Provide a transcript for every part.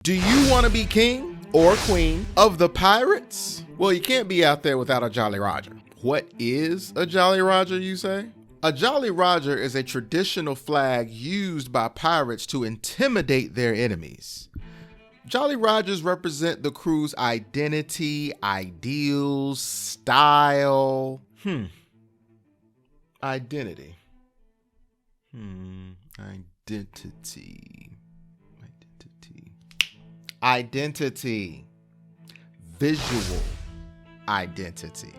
Do you want to be king or queen of the pirates? Well, you can't be out there without a Jolly Roger. What is a Jolly Roger, you say? A Jolly Roger is a traditional flag used by pirates to intimidate their enemies. Jolly Rogers represent the crew's identity, ideals, style. Identity. Identity. Visual identity.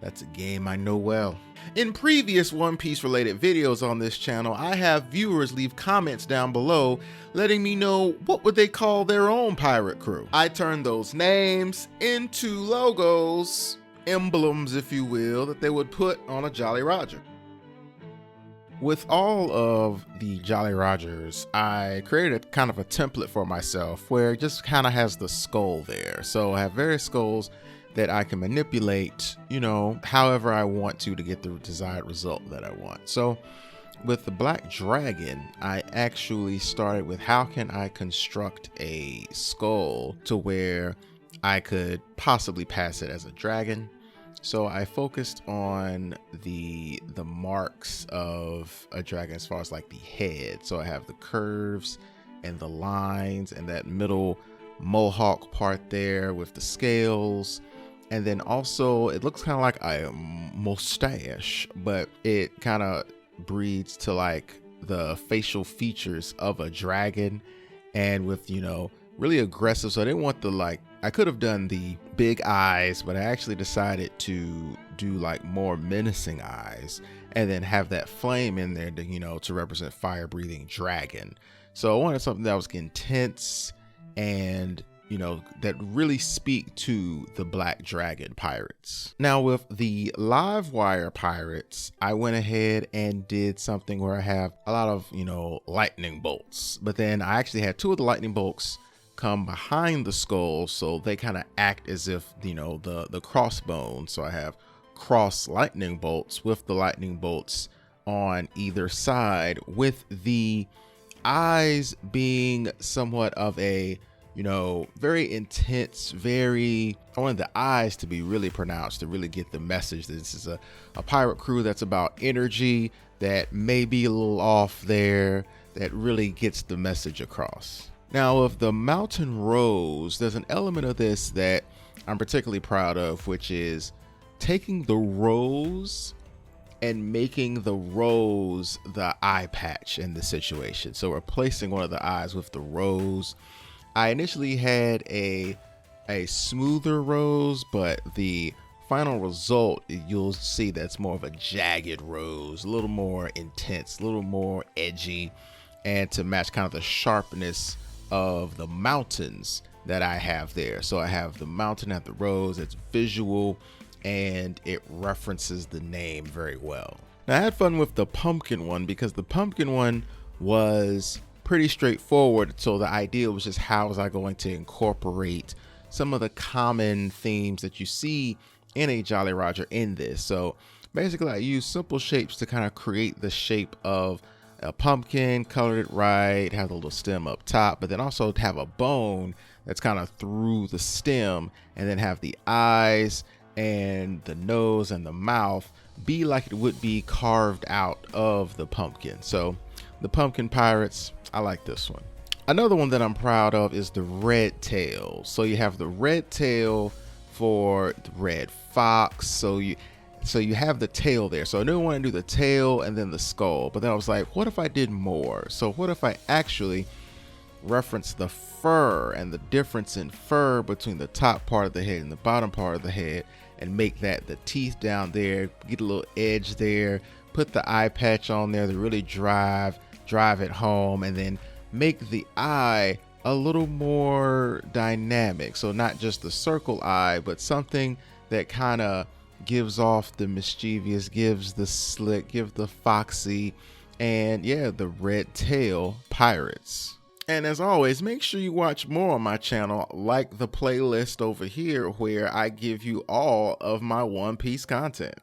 That's a game I know well. In previous One Piece related videos on this channel, I have viewers leave comments down below letting me know what would they call their own pirate crew. I turn those names into logos, emblems if you will, that they would put on a Jolly Roger. With all of the Jolly Rogers, I created kind of a template for myself where it just kind of has the skull there. So I have various skulls that I can manipulate, however I want to get the desired result that I want. So with the Black Dragon, I actually started with how can I construct a skull to where I could possibly pass it as a dragon. So I focused on the marks of a dragon as far as like the head. So I have the curves and the lines and that middle mohawk part there with the scales. And then also it looks kind of like a mustache, but it kind of breeds to like the facial features of a dragon and with, really aggressive. So I didn't want I could have done the big eyes, but I actually decided to do like more menacing eyes and then have that flame in there to represent fire breathing dragon. So I wanted something that was intense and that really speak to the Black Dragon pirates. Now with the live wire pirates, I went ahead and did something where I have a lot of, lightning bolts, but then I actually had two of the lightning bolts come behind the skull. So they kind of act as if, the crossbones. So I have cross lightning bolts with the lightning bolts on either side with the eyes being somewhat of a, very intense, I wanted the eyes to be really pronounced to really get the message. This is a pirate crew that's about energy, that may be a little off there, that really gets the message across. Now with the mountain rose, there's an element of this that I'm particularly proud of, which is taking the rose and making the rose the eye patch in the situation. So replacing one of the eyes with the rose. I initially had a smoother rose, but the final result, you'll see that's more of a jagged rose, a little more intense, a little more edgy, and to match kind of the sharpness of the mountains that I have there. So I have the mountain at the rose, it's visual, and it references the name very well. Now I had fun with the pumpkin one because the pumpkin one was pretty straightforward. So the idea was just how was I going to incorporate some of the common themes that you see in a Jolly Roger in this. So basically I use simple shapes to kind of create the shape of a pumpkin, colored it right, have the little stem up top, but then also have a bone that's kind of through the stem, and then have the eyes and the nose and the mouth be like it would be carved out of the pumpkin. So the pumpkin pirates, I like this one. Another one that I'm proud of is the red tail. So you have the red tail for the red fox. So you have the tail there. So I didn't want to do the tail and then the skull, but then I was like, what if I did more? So what if I actually reference the fur and the difference in fur between the top part of the head and the bottom part of the head, and make that the teeth down there, get a little edge there, put the eye patch on there to really drive it home, and then make the eye a little more dynamic. So not just the circle eye, but something that kind of gives off the mischievous, gives the slick, gives the foxy, and the red tail pirates. And as always, make sure you watch more on my channel, like the playlist over here where I give you all of my One Piece content.